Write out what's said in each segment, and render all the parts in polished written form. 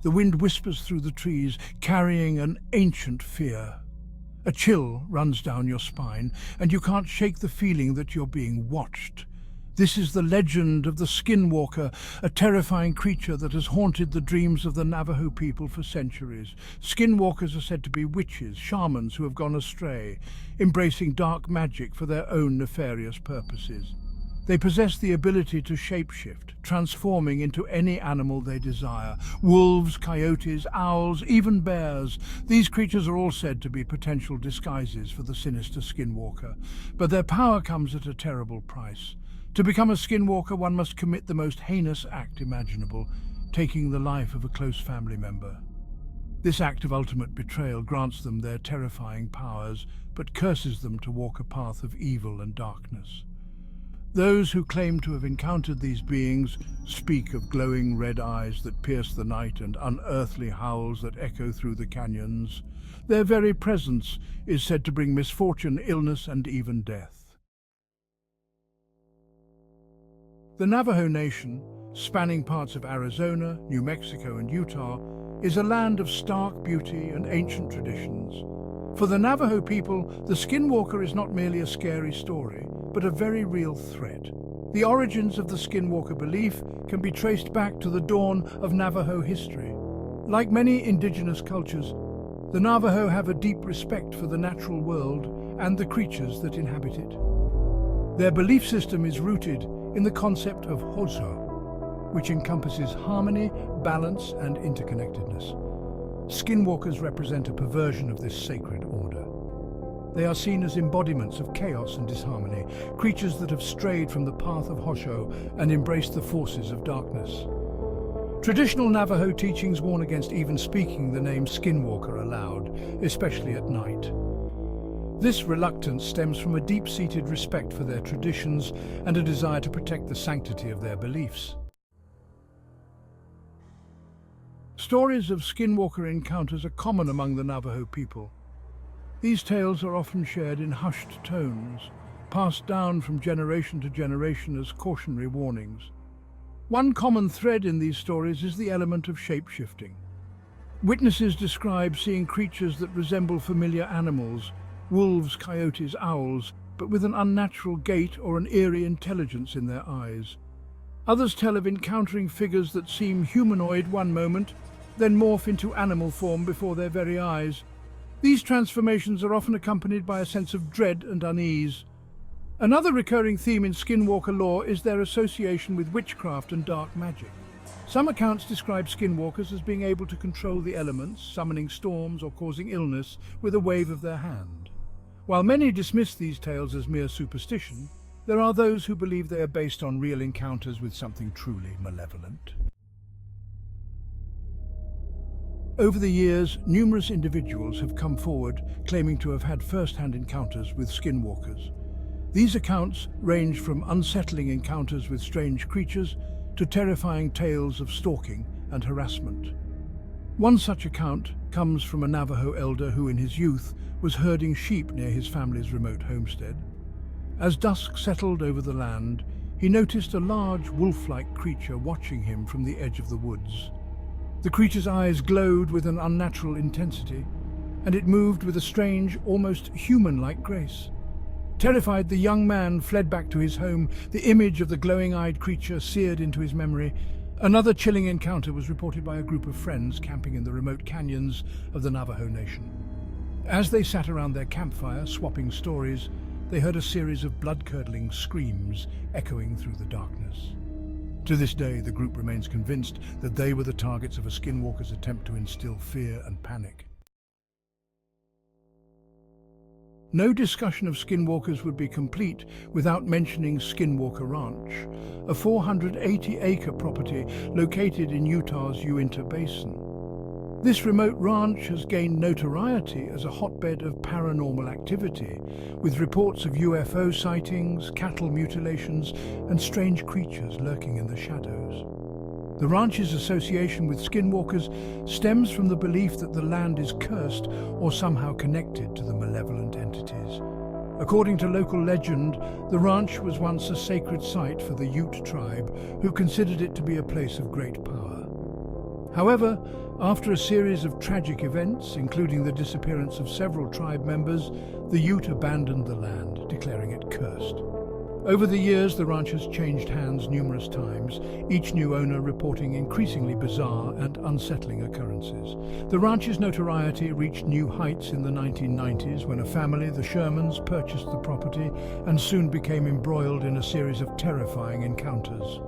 The wind whispers through the trees, carrying an ancient fear. A chill runs down your spine, and you can't shake the feeling that you're being watched. This is the legend of the Skinwalker, a terrifying creature that has haunted the dreams of the Navajo people for centuries. Skinwalkers are said to be witches, shamans who have gone astray, embracing dark magic for their own nefarious purposes. They possess the ability to shapeshift, transforming into any animal they desire. Wolves, coyotes, owls, even bears. These creatures are all said to be potential disguises for the sinister Skinwalker. But their power comes at a terrible price. To become a Skinwalker, one must commit the most heinous act imaginable, taking the life of a close family member. This act of ultimate betrayal grants them their terrifying powers, but curses them to walk a path of evil and darkness. Those who claim to have encountered these beings speak of glowing red eyes that pierce the night and unearthly howls that echo through the canyons. Their very presence is said to bring misfortune, illness, and even death. The Navajo Nation, spanning parts of Arizona, New Mexico, and Utah, is a land of stark beauty and ancient traditions. For the Navajo people, the Skinwalker is not merely a scary story, but a very real threat. The origins of the Skinwalker belief can be traced back to the dawn of Navajo history. Like many indigenous cultures, the Navajo have a deep respect for the natural world and the creatures that inhabit it. Their belief system is rooted in the concept of Hoso, which encompasses harmony, balance, and interconnectedness. Skinwalkers represent a perversion of this sacred order. They are seen as embodiments of chaos and disharmony, creatures that have strayed from the path of Hosho and embraced the forces of darkness. Traditional Navajo teachings warn against even speaking the name Skinwalker aloud, especially at night. This reluctance stems from a deep-seated respect for their traditions and a desire to protect the sanctity of their beliefs. Stories of Skinwalker encounters are common among the Navajo people. These tales are often shared in hushed tones, passed down from generation to generation as cautionary warnings. One common thread in these stories is the element of shape-shifting. Witnesses describe seeing creatures that resemble familiar animals, wolves, coyotes, owls, but with an unnatural gait or an eerie intelligence in their eyes. Others tell of encountering figures that seem humanoid one moment, then morph into animal form before their very eyes. These transformations are often accompanied by a sense of dread and unease. Another recurring theme in Skinwalker lore is their association with witchcraft and dark magic. Some accounts describe Skinwalkers as being able to control the elements, summoning storms or causing illness with a wave of their hand. While many dismiss these tales as mere superstition, there are those who believe they are based on real encounters with something truly malevolent. Over the years, numerous individuals have come forward claiming to have had first-hand encounters with Skinwalkers. These accounts range from unsettling encounters with strange creatures to terrifying tales of stalking and harassment. One such account comes from a Navajo elder who in his youth was herding sheep near his family's remote homestead. As dusk settled over the land, he noticed a large wolf-like creature watching him from the edge of the woods. The creature's eyes glowed with an unnatural intensity, and it moved with a strange, almost human-like grace. Terrified, the young man fled back to his home, the image of the glowing-eyed creature seared into his memory. Another chilling encounter was reported by a group of friends camping in the remote canyons of the Navajo Nation. As they sat around their campfire, swapping stories, they heard a series of blood-curdling screams echoing through the darkness. To this day, the group remains convinced that they were the targets of a Skinwalker's attempt to instill fear and panic. No discussion of Skinwalkers would be complete without mentioning Skinwalker Ranch, a 480-acre property located in Utah's Uinta Basin. This remote ranch has gained notoriety as a hotbed of paranormal activity, with reports of UFO sightings, cattle mutilations, and strange creatures lurking in the shadows. The ranch's association with Skinwalkers stems from the belief that the land is cursed or somehow connected to the malevolent entities. According to local legend, the ranch was once a sacred site for the Ute tribe, who considered it to be a place of great power. However, after a series of tragic events, including the disappearance of several tribe members, the Ute abandoned the land, declaring it cursed. Over the years, the ranch has changed hands numerous times, each new owner reporting increasingly bizarre and unsettling occurrences. The ranch's notoriety reached new heights in the 1990s when a family, the Shermans, purchased the property and soon became embroiled in a series of terrifying encounters.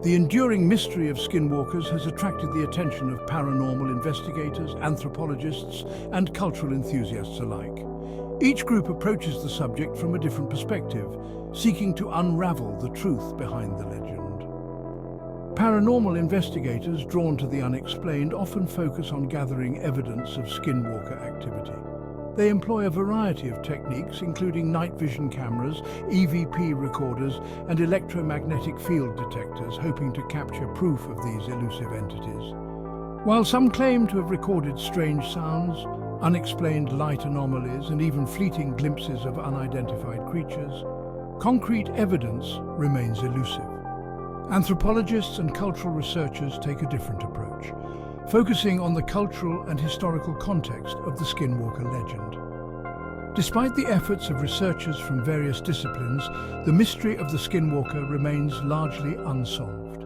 The enduring mystery of skinwalkers has attracted the attention of paranormal investigators, anthropologists, and cultural enthusiasts alike. Each group approaches the subject from a different perspective, seeking to unravel the truth behind the legend. Paranormal investigators drawn to the unexplained often focus on gathering evidence of skinwalker activity. They employ a variety of techniques, including night vision cameras, EVP recorders, and electromagnetic field detectors, hoping to capture proof of these elusive entities. While some claim to have recorded strange sounds, unexplained light anomalies, and even fleeting glimpses of unidentified creatures, concrete evidence remains elusive. Anthropologists and cultural researchers take a different approach, focusing on the cultural and historical context of the Skinwalker legend. Despite the efforts of researchers from various disciplines, the mystery of the Skinwalker remains largely unsolved.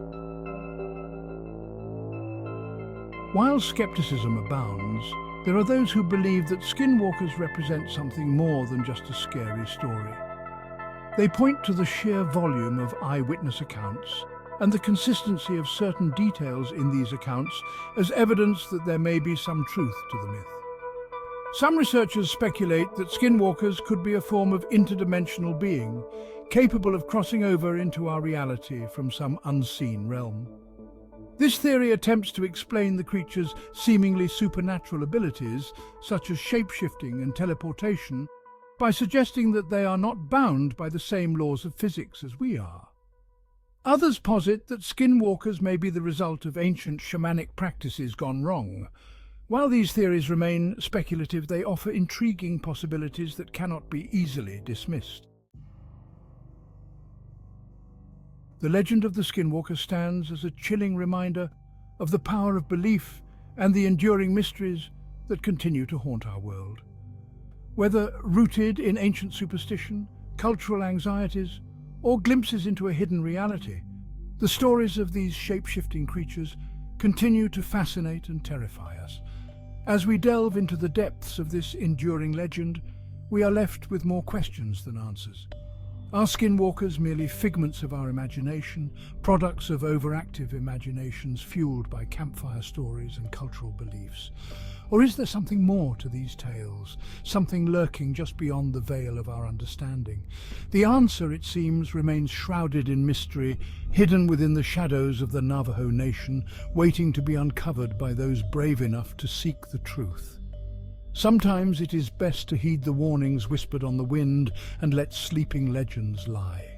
While skepticism abounds, there are those who believe that skinwalkers represent something more than just a scary story. They point to the sheer volume of eyewitness accounts and the consistency of certain details in these accounts as evidence that there may be some truth to the myth. Some researchers speculate that skinwalkers could be a form of interdimensional being, capable of crossing over into our reality from some unseen realm. This theory attempts to explain the creature's seemingly supernatural abilities, such as shape-shifting and teleportation, by suggesting that they are not bound by the same laws of physics as we are. Others posit that skinwalkers may be the result of ancient shamanic practices gone wrong. While these theories remain speculative, they offer intriguing possibilities that cannot be easily dismissed. The legend of the Skinwalker stands as a chilling reminder of the power of belief and the enduring mysteries that continue to haunt our world. Whether rooted in ancient superstition, cultural anxieties, or glimpses into a hidden reality, the stories of these shape-shifting creatures continue to fascinate and terrify us. As we delve into the depths of this enduring legend, we are left with more questions than answers. Are skinwalkers merely figments of our imagination, products of overactive imaginations fueled by campfire stories and cultural beliefs? Or is there something more to these tales, something lurking just beyond the veil of our understanding? The answer, it seems, remains shrouded in mystery, hidden within the shadows of the Navajo nation, waiting to be uncovered by those brave enough to seek the truth. Sometimes it is best to heed the warnings whispered on the wind and let sleeping legends lie.